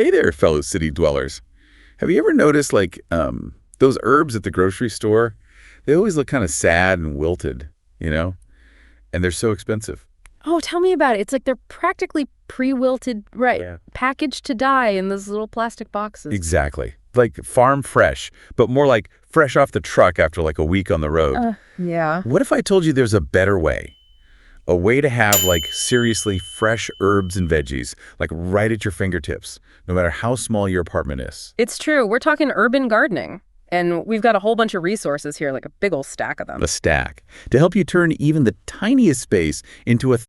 Hey there, fellow city dwellers. Have you ever noticed, those herbs at the grocery store? They always look kind of sad and wilted, you know? And they're so expensive. Oh, tell me about it. It's like they're practically pre-wilted, right, Yeah. packaged to die in those little plastic boxes. Exactly. Like farm fresh, but more like fresh off the truck after like a week on the road. Yeah. What if I told you there's a better way? A way to have, seriously fresh herbs and veggies, right at your fingertips, no matter how small your apartment is. It's true. We're talking urban gardening. And we've got a whole bunch of resources here, like a big old stack of them. A stack. To help you turn even the tiniest space into a...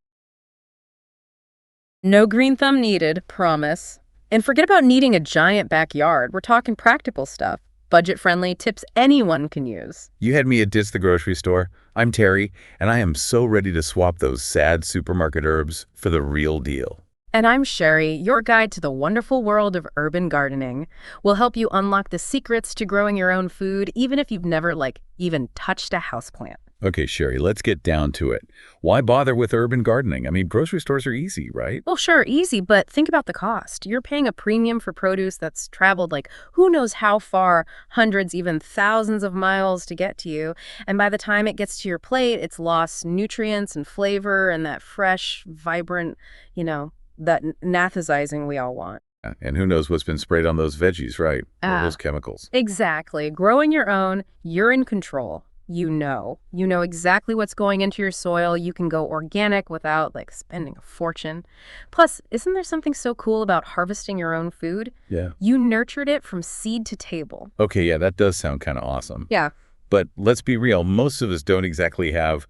No green thumb needed, promise. And forget about needing a giant backyard. We're talking practical stuff. Budget-friendly tips anyone can use. You had me at Ditch the Grocery Store. I'm Terry, and I am so ready to swap those sad supermarket herbs for the real deal. And I'm Sheri, your guide to the wonderful world of urban gardening. We'll help you unlock the secrets to growing your own food, even if you've never, even touched a houseplant. Okay, Sheri, let's get down to it. Why bother with urban gardening? I mean, grocery stores are easy, right? Well, sure, easy, but think about the cost. You're paying a premium for produce that's traveled who knows how far, hundreds, even thousands of miles to get to you. And by the time it gets to your plate, it's lost nutrients and flavor and that fresh, vibrant, that nathizing we all want. And who knows what's been sprayed on those veggies, right? All those chemicals. Exactly. Growing your own, you're in control. You know exactly what's going into your soil. You can go organic without spending a fortune. Plus, isn't there something so cool about harvesting your own food? Yeah. You nurtured it from seed to table. Okay, yeah, that does sound kind of awesome. Yeah. But let's be real, most of us don't exactly have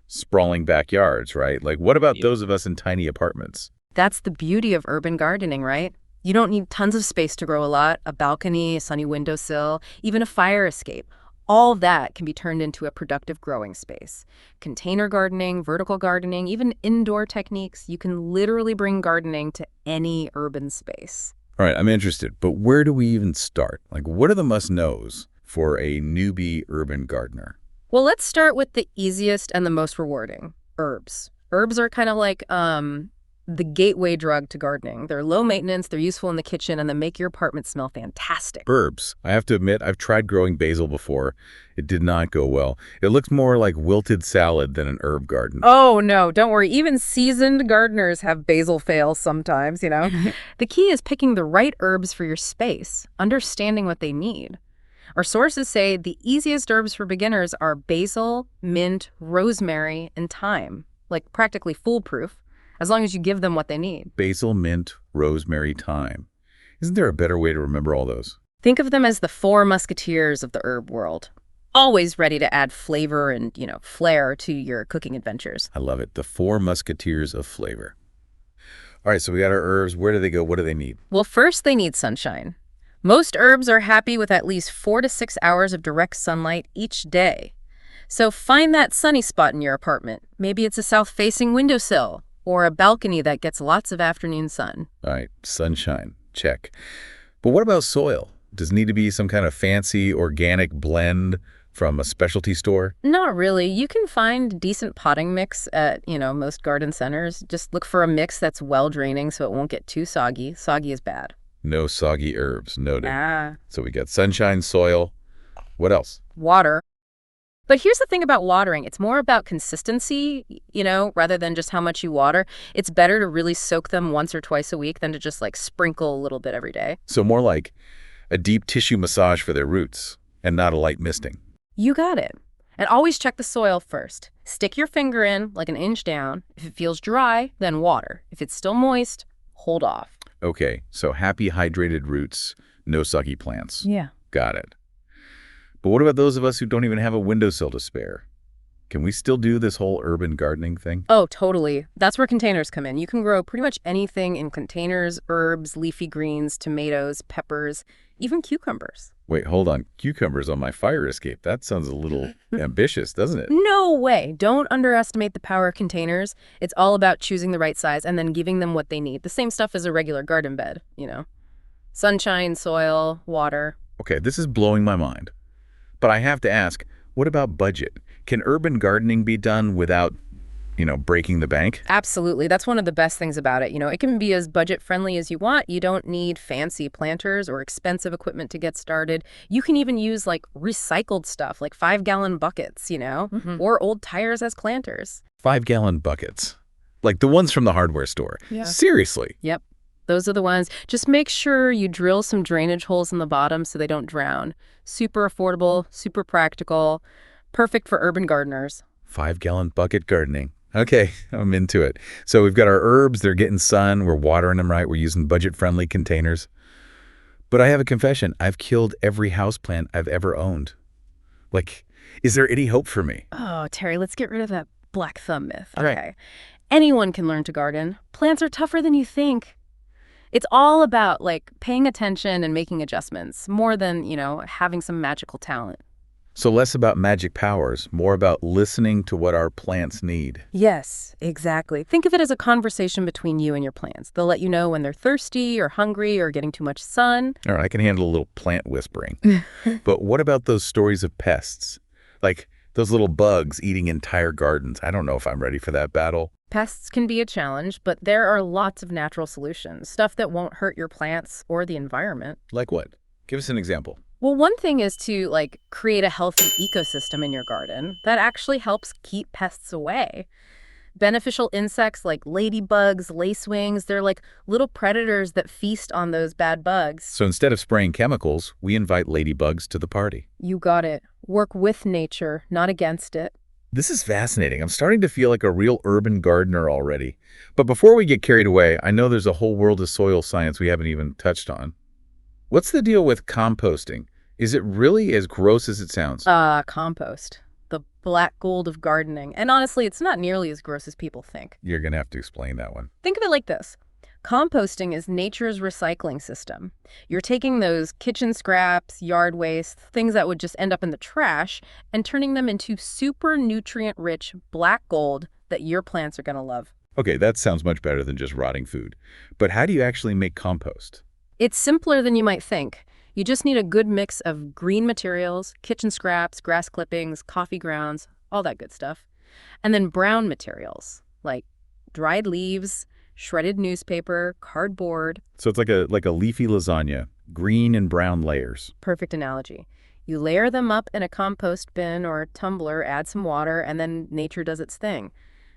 sprawling backyards, right? What about those of us in tiny apartments? That's the beauty of urban gardening, right? You don't need tons of space to grow a lot, a balcony, a sunny windowsill, even a fire escape. All of that can be turned into a productive growing space. Container gardening, vertical gardening, even indoor techniques, you can literally bring gardening to any urban space. All right, I'm interested, but where do we even start? What are the must-knows for a newbie urban gardener? Well, let's start with the easiest and the most rewarding, herbs. Herbs are kind of the gateway drug to gardening. They're low maintenance, they're useful in the kitchen, and they make your apartment smell fantastic. Herbs. I have to admit, I've tried growing basil before. It did not go well. It looks more like wilted salad than an herb garden. Oh, no, don't worry. Even seasoned gardeners have basil fails sometimes, The key is picking the right herbs for your space, understanding what they need. Our sources say the easiest herbs for beginners are basil, mint, rosemary, and thyme. Practically foolproof, as long as you give them what they need. Basil, mint, rosemary, thyme. Isn't there a better way to remember all those? Think of them as the four musketeers of the herb world. Always ready to add flavor and, flair to your cooking adventures. I love it. The four musketeers of flavor. All right, so we got our herbs. Where do they go? What do they need? Well, first they need sunshine. Most herbs are happy with at least 4 to 6 hours of direct sunlight each day. So find that sunny spot in your apartment. Maybe it's a south-facing windowsill or a balcony that gets lots of afternoon sun. All right, sunshine, check. But what about soil? Does it need to be some kind of fancy organic blend from a specialty store? Not really. You can find decent potting mix at, most garden centers. Just look for a mix that's well-draining so it won't get too soggy. Soggy is bad. No soggy herbs, noted. Ah. So we got sunshine, soil. What else? Water. But here's the thing about watering. It's more about consistency, rather than just how much you water. It's better to really soak them once or twice a week than to just sprinkle a little bit every day. So more like a deep tissue massage for their roots and not a light misting. You got it. And always check the soil first. Stick your finger in an inch down. If it feels dry, then water. If it's still moist, hold off. Okay, so happy hydrated roots, no soggy plants. Yeah. Got it. But what about those of us who don't even have a windowsill to spare? Can we still do this whole urban gardening thing? Oh, totally. That's where containers come in. You can grow pretty much anything in containers: herbs, leafy greens, tomatoes, peppers, even cucumbers. Wait, hold on. Cucumbers on my fire escape. That sounds a little ambitious, doesn't it? No way. Don't underestimate the power of containers. It's all about choosing the right size and then giving them what they need. The same stuff as a regular garden bed, Sunshine, soil, water. Okay, this is blowing my mind. But I have to ask, what about budget? Can urban gardening be done without breaking the bank? Absolutely. That's one of the best things about it. It can be as budget-friendly as you want. You don't need fancy planters or expensive equipment to get started. You can even use, like, recycled stuff, like 5-gallon buckets, or old tires as planters. 5-gallon buckets. Like the ones from the hardware store. Yeah. Seriously. Yep. Those are the ones. Just make sure you drill some drainage holes in the bottom so they don't drown. Super affordable, super practical, perfect for urban gardeners. 5-gallon bucket gardening. Okay, I'm into it. So we've got our herbs, they're getting sun, we're watering them right, we're using budget-friendly containers. But I have a confession, I've killed every houseplant I've ever owned. Like, is there any hope for me? Oh, Terry, let's get rid of that black thumb myth. All right. Okay. Anyone can learn to garden. Plants are tougher than you think. It's all about, like, paying attention and making adjustments, more than, having some magical talent. So less about magic powers, more about listening to what our plants need. Yes, exactly. Think of it as a conversation between you and your plants. They'll let you know when they're thirsty or hungry or getting too much sun. All right, I can handle a little plant whispering. But what about those stories of pests? Like those little bugs eating entire gardens. I don't know if I'm ready for that battle. Pests can be a challenge, but there are lots of natural solutions, stuff that won't hurt your plants or the environment. Like what? Give us an example. Well, one thing is to, like, create a healthy ecosystem in your garden that actually helps keep pests away. Beneficial insects like ladybugs, lacewings, they're like little predators that feast on those bad bugs. So instead of spraying chemicals, we invite ladybugs to the party. You got it. Work with nature, not against it. This is fascinating. I'm starting to feel like a real urban gardener already. But before we get carried away, I know there's a whole world of soil science we haven't even touched on. What's the deal with composting? Is it really as gross as it sounds? Compost. The black gold of gardening. And honestly, it's not nearly as gross as people think. You're going to have to explain that one. Think of it like this. Composting is nature's recycling system. You're taking those kitchen scraps, yard waste, things that would just end up in the trash, and turning them into super nutrient-rich black gold that your plants are going to love. Okay, that sounds much better than just rotting food. But how do you actually make compost? It's simpler than you might think. You just need a good mix of green materials, kitchen scraps, grass clippings, coffee grounds, all that good stuff. And then brown materials, like dried leaves, shredded newspaper, cardboard. So it's like a leafy lasagna, green and brown layers. Perfect analogy. You layer them up in a compost bin or tumbler, add some water, and then nature does its thing.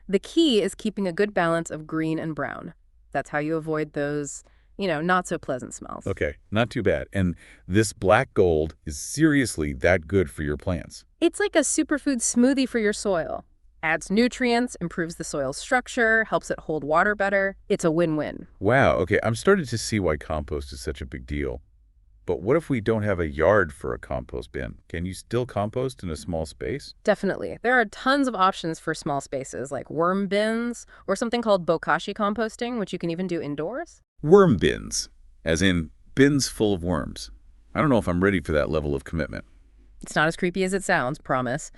The key is keeping a good balance of green and brown. That's how you avoid those not so pleasant smells. Okay, not too bad. And this black gold is seriously that good for your plants. It's like a superfood smoothie for your soil. Adds nutrients, improves the soil's structure, helps it hold water better. It's a win-win. Wow, okay, I'm starting to see why compost is such a big deal. But what if we don't have a yard for a compost bin? Can you still compost in a small space? Definitely. There are tons of options for small spaces, like worm bins or something called bokashi composting, which you can even do indoors. Worm bins, as in bins full of worms. I don't know if I'm ready for that level of commitment. It's not as creepy as it sounds, promise.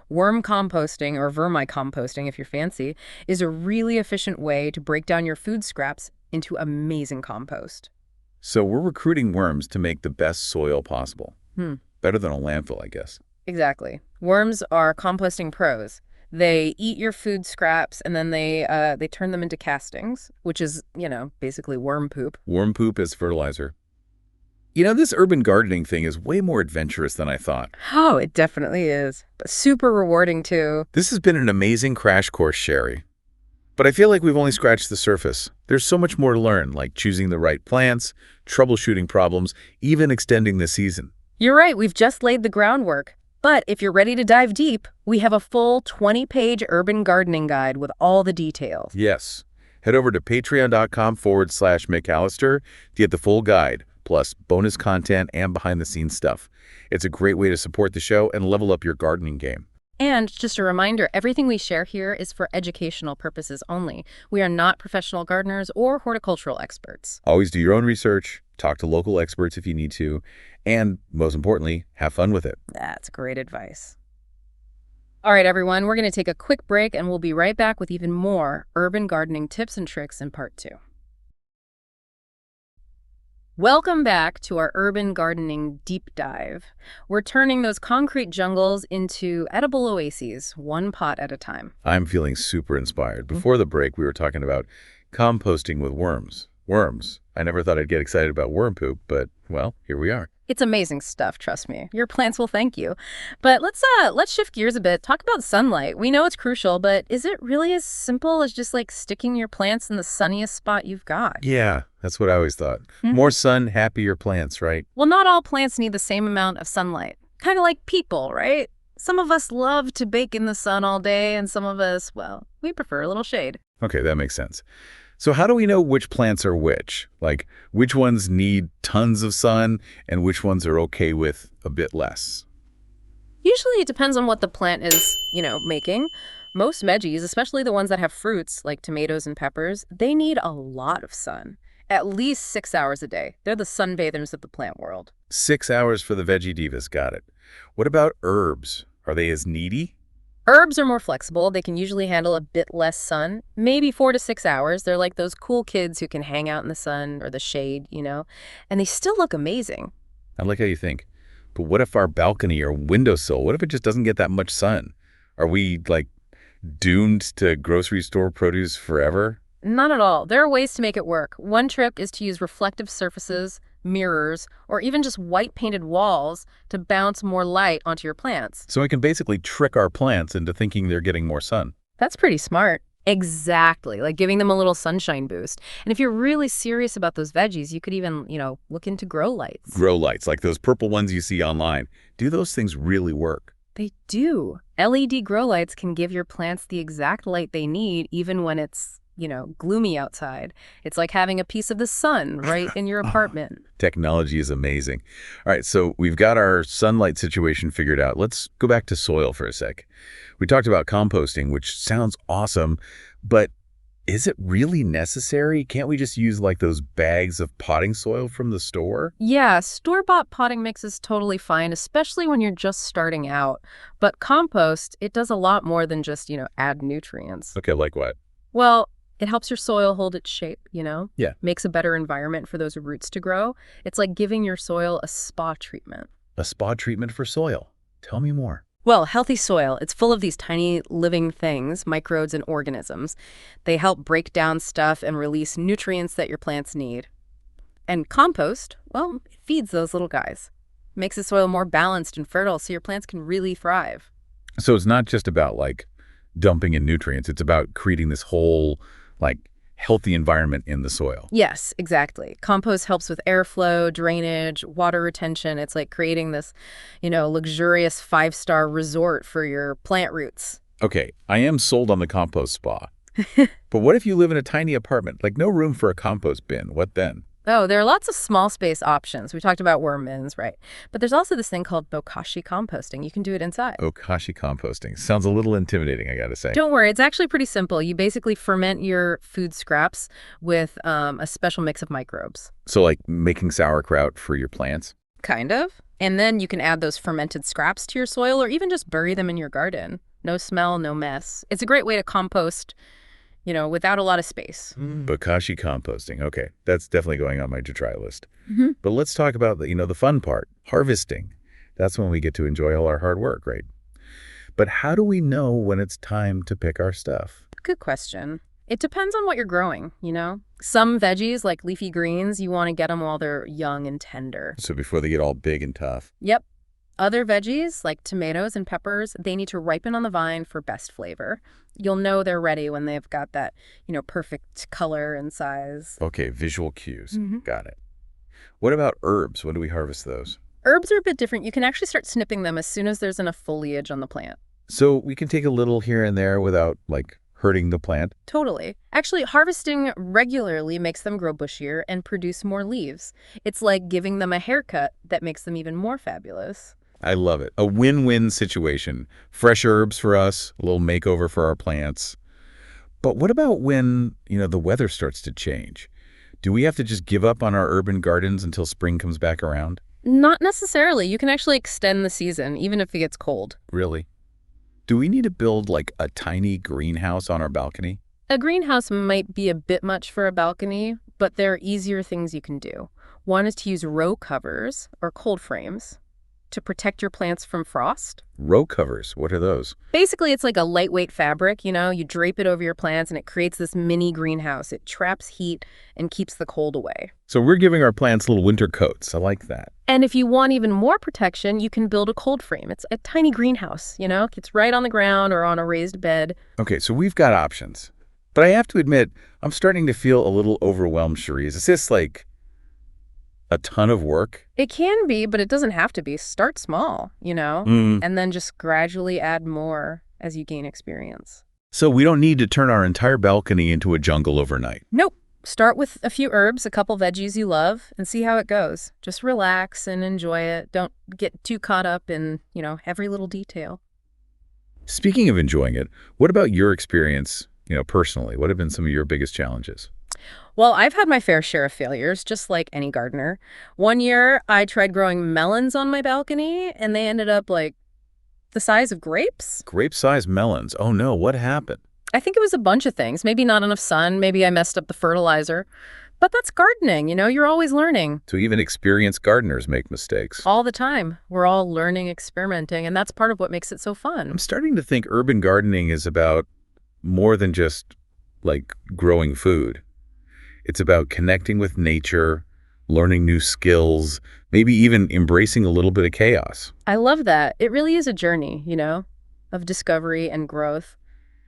Worm composting, or vermicomposting if you're fancy, is a really efficient way to break down your food scraps into amazing compost. So we're recruiting worms to make the best soil possible. Better than a landfill, I guess. Exactly. Worms are composting pros. They eat your food scraps and then they turn them into castings, which is, basically worm poop. Worm poop as fertilizer. This urban gardening thing is way more adventurous than I thought. Oh, it definitely is. But super rewarding, too. This has been an amazing crash course, Sheri. But I feel like we've only scratched the surface. There's so much more to learn, like choosing the right plants, troubleshooting problems, even extending the season. You're right, we've just laid the groundwork. But if you're ready to dive deep, we have a full 20-page urban gardening guide with all the details. Yes. Head over to patreon.com/McAllister to get the full guide, plus bonus content and behind-the-scenes stuff. It's a great way to support the show and level up your gardening game. And just a reminder, everything we share here is for educational purposes only. We are not professional gardeners or horticultural experts. Always do your own research, talk to local experts if you need to, and most importantly, have fun with it. That's great advice. All right, everyone, we're going to take a quick break and we'll be right back with even more urban gardening tips and tricks in part 2. Welcome back to our urban gardening deep dive. We're turning those concrete jungles into edible oases, one pot at a time. I'm feeling super inspired. Before the break, we were talking about composting with worms. Worms. I never thought I'd get excited about worm poop, but, well, here we are. It's amazing stuff, trust me. Your plants will thank you. But let's shift gears a bit. Talk about sunlight. We know it's crucial, but is it really as simple as just like sticking your plants in the sunniest spot you've got? Yeah, that's what I always thought. More sun, happier plants, right? Well, not all plants need the same amount of sunlight. Kind of like people, right? Some of us love to bake in the sun all day, and some of us, well, we prefer a little shade. Okay, that makes sense. So how do we know which plants are which? Like, which ones need tons of sun and which ones are okay with a bit less? Usually it depends on what the plant is, making. Most veggies, especially the ones that have fruits like tomatoes and peppers, they need a lot of sun. At least 6 hours a day. They're the sunbathers of the plant world. 6 hours for the veggie divas, got it. What about herbs? Are they as needy? Herbs are more flexible. They can usually handle a bit less sun, maybe 4 to 6 hours. They're like those cool kids who can hang out in the sun or the shade, and they still look amazing. I like how you think. But what if our balcony or windowsill, what if it just doesn't get that much sun? Are we, like, doomed to grocery store produce forever? Not at all. There are ways to make it work. One trick is to use reflective surfaces, mirrors, or even just white painted walls to bounce more light onto your plants. So we can basically trick our plants into thinking they're getting more sun. That's pretty smart. Exactly, like giving them a little sunshine boost. And if you're really serious about those veggies, you could even, look into grow lights. Grow lights, like those purple ones you see online. Do those things really work? They do. LED grow lights can give your plants the exact light they need even when it's gloomy outside. It's like having a piece of the sun right in your apartment. Technology is amazing. All right, so we've got our sunlight situation figured out. Let's go back to soil for a sec. We talked about composting, which sounds awesome, but is it really necessary? Can't we just use like those bags of potting soil from the store? Yeah, store-bought potting mix is totally fine, especially when you're just starting out. But compost, it does a lot more than just, add nutrients. Okay, like what? Well, it helps your soil hold its shape, Yeah. Makes a better environment for those roots to grow. It's like giving your soil a spa treatment. A spa treatment for soil. Tell me more. Well, healthy soil, it's full of these tiny living things, microbes and organisms. They help break down stuff and release nutrients that your plants need. And compost, well, it feeds those little guys. Makes the soil more balanced and fertile so your plants can really thrive. So it's not just about like dumping in nutrients. It's about creating this whole like healthy environment in the soil. Yes, exactly. Compost helps with airflow, drainage, water retention. It's like creating this, luxurious 5-star resort for your plant roots. Okay, I am sold on the compost spa. But what if you live in a tiny apartment, like no room for a compost bin? What then? Oh, there are lots of small space options. We talked about worm bins, right? But there's also this thing called bokashi composting. You can do it inside. Bokashi composting. Sounds a little intimidating, I gotta say. Don't worry, it's actually pretty simple. You basically ferment your food scraps with a special mix of microbes. So like making sauerkraut for your plants? Kind of. And then you can add those fermented scraps to your soil or even just bury them in your garden. No smell, no mess. It's a great way to compost, without a lot of space. Bokashi composting. Okay, that's definitely going on my to-try list. Mm-hmm. But let's talk about the fun part, harvesting. That's when we get to enjoy all our hard work, right? But how do we know when it's time to pick our stuff? Good question. It depends on what you're growing, Some veggies, like leafy greens, you want to get them while they're young and tender. So before they get all big and tough. Yep. Other veggies, like tomatoes and peppers, they need to ripen on the vine for best flavor. You'll know they're ready when they've got that, perfect color and size. Okay, visual cues. Mm-hmm. Got it. What about herbs? When do we harvest those? Herbs are a bit different. You can actually start snipping them as soon as there's enough foliage on the plant. So we can take a little here and there without, like, hurting the plant? Totally. Actually, harvesting regularly makes them grow bushier and produce more leaves. It's like giving them a haircut that makes them even more fabulous. I love it. A win-win situation. Fresh herbs for us, a little makeover for our plants. But what about when, the weather starts to change? Do we have to just give up on our urban gardens until spring comes back around? Not necessarily. You can actually extend the season, even if it gets cold. Really? Do we need to build like a tiny greenhouse on our balcony? A greenhouse might be a bit much for a balcony, but there are easier things you can do. One is to use row covers or cold frames to protect your plants from frost. Row covers, what are those? Basically, it's like a lightweight fabric, you drape it over your plants and it creates this mini greenhouse. It traps heat and keeps the cold away. So we're giving our plants little winter coats. I like that. And if you want even more protection, you can build a cold frame. It's a tiny greenhouse, It's right on the ground or on a raised bed. Okay, so we've got options. But I have to admit, I'm starting to feel a little overwhelmed, Sheri. Is this like a ton of work? It can be, but it doesn't have to be. Start small, and then just gradually add more as you gain experience. So we don't need to turn our entire balcony into a jungle overnight. Nope. Start with a few herbs, a couple veggies you love, and see how it goes. Just relax and enjoy it. Don't get too caught up in, every little detail. Speaking of enjoying it, what about your experience, personally? What have been some of your biggest challenges? Well, I've had my fair share of failures, just like any gardener. One year, I tried growing melons on my balcony, and they ended up like the size of grapes. Grape-sized melons. Oh no, what happened? I think it was a bunch of things. Maybe not enough sun. Maybe I messed up the fertilizer. But that's gardening, you're always learning. So even experienced gardeners make mistakes. All the time. We're all learning, experimenting, and that's part of what makes it so fun. I'm starting to think urban gardening is about more than just like growing food. It's about connecting with nature, learning new skills, maybe even embracing a little bit of chaos. I love that. It really is a journey, of discovery and growth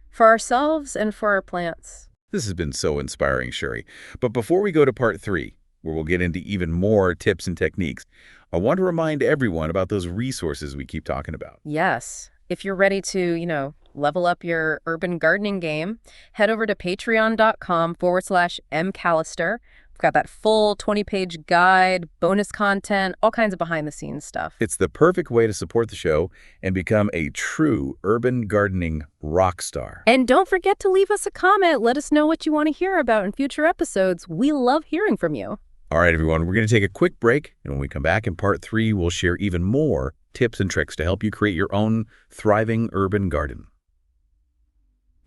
for ourselves and for our plants. This has been so inspiring, Sheri. But before we go to part 3, where we'll get into even more tips and techniques, I want to remind everyone about those resources we keep talking about. Yes. If you're ready to, level up your urban gardening game, head over to patreon.com/mcallister. We've got that full 20-page guide, bonus content, all kinds of behind-the-scenes stuff. It's the perfect way to support the show and become a true urban gardening rock star. And don't forget to leave us a comment. Let us know what you want to hear about in future episodes. We love hearing from you. All right, everyone, we're going to take a quick break, and when we come back in part 3, we'll share even more tips and tricks to help you create your own thriving urban garden.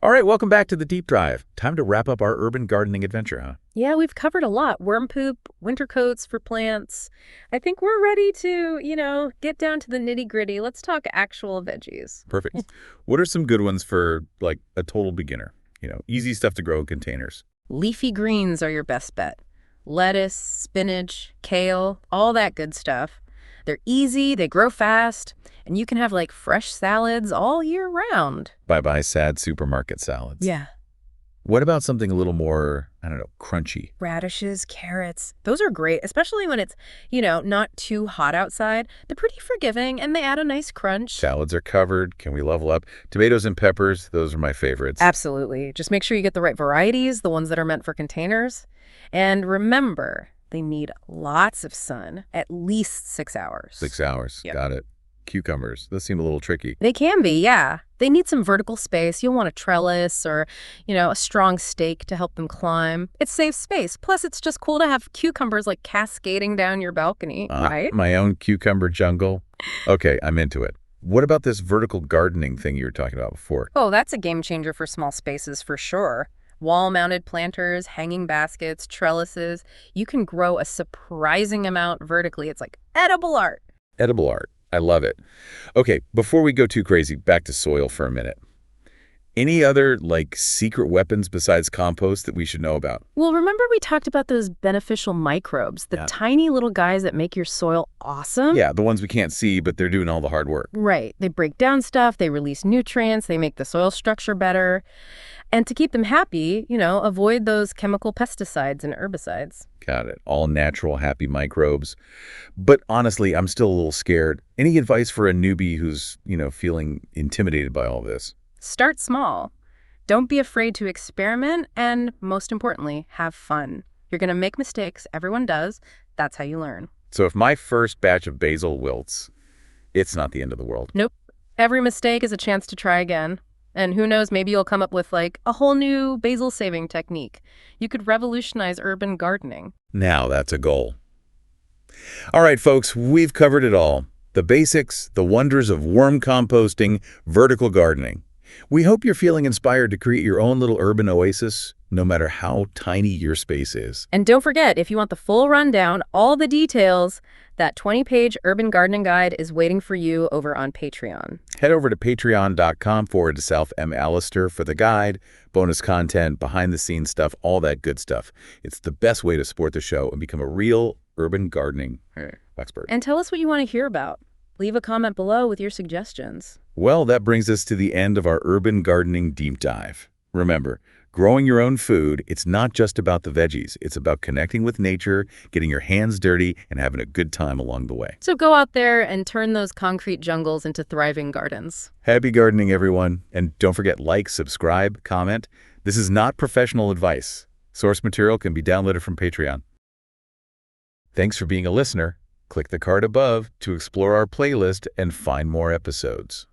All right, welcome back to the Deep Dive. Time to wrap up our urban gardening adventure, huh? Yeah, we've covered a lot. Worm poop, winter coats for plants. I think we're ready to, get down to the nitty-gritty. Let's talk actual veggies. Perfect. What are some good ones for, like, a total beginner? Easy stuff to grow in containers. Leafy greens are your best bet. Lettuce, spinach, kale, all that good stuff. They're easy, they grow fast, and you can have like fresh salads all year round. Bye-bye sad supermarket salads. Yeah. What about something a little more, crunchy? Radishes, carrots, those are great, especially when it's, not too hot outside. They're pretty forgiving, and they add a nice crunch. Salads are covered. Can we level up? Tomatoes and peppers, those are my favorites. Absolutely. Just make sure you get the right varieties, the ones that are meant for containers. And remember, they need lots of sun, at least 6 hours. 6 hours. Yep. Got it. Cucumbers. Those seem a little tricky. They can be, yeah. They need some vertical space. You'll want a trellis or, a strong stake to help them climb. It saves space. Plus, it's just cool to have cucumbers like cascading down your balcony, right? My own cucumber jungle. Okay, I'm into it. What about this vertical gardening thing you were talking about before? Oh, that's a game changer for small spaces for sure. Wall-mounted planters, hanging baskets, trellises. You can grow a surprising amount vertically. It's like edible art. Edible art. I love it. Okay, before we go too crazy, back to soil for a minute. Any other, secret weapons besides compost that we should know about? Well, remember we talked about those beneficial microbes, the tiny little guys that make your soil awesome? Yeah, the ones we can't see, but they're doing all the hard work. Right. They break down stuff, they release nutrients, they make the soil structure better. And to keep them happy, avoid those chemical pesticides and herbicides. Got it. All natural, happy microbes. But honestly, I'm still a little scared. Any advice for a newbie who's, feeling intimidated by all this? Start small. Don't be afraid to experiment, and most importantly, have fun. You're going to make mistakes. Everyone does. That's how you learn. So if my first batch of basil wilts, it's not the end of the world. Nope. Every mistake is a chance to try again. And who knows, maybe you'll come up with a whole new basil saving technique. You could revolutionize urban gardening. Now that's a goal. All right, folks, we've covered it all. The basics, the wonders of worm composting, vertical gardening. We hope you're feeling inspired to create your own little urban oasis no matter how tiny your space is. And don't forget, if you want the full rundown, all the details, that 20-page urban gardening guide is waiting for you over on Patreon. Head over to patreon.com/MAllister for the guide, bonus content, behind-the-scenes stuff, all that good stuff. It's the best way to support the show and become a real urban gardening expert. And tell us what you want to hear about. Leave a comment below with your suggestions. Well, that brings us to the end of our urban gardening deep dive. Remember, growing your own food, it's not just about the veggies. It's about connecting with nature, getting your hands dirty, and having a good time along the way. So go out there and turn those concrete jungles into thriving gardens. Happy gardening, everyone. And don't forget, like, subscribe, comment. This is not professional advice. Source material can be downloaded from Patreon. Thanks for being a listener. Click the card above to explore our playlist and find more episodes.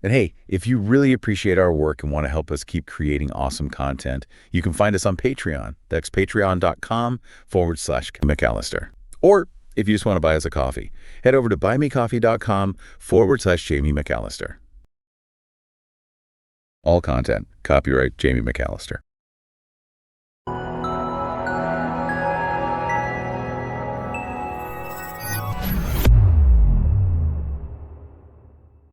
And hey, if you really appreciate our work and want to help us keep creating awesome content, you can find us on Patreon. That's patreon.com/McAllister. Or if you just want to buy us a coffee, head over to buymecoffee.com/Jamie McAllister. All content, copyright Jamie McAllister.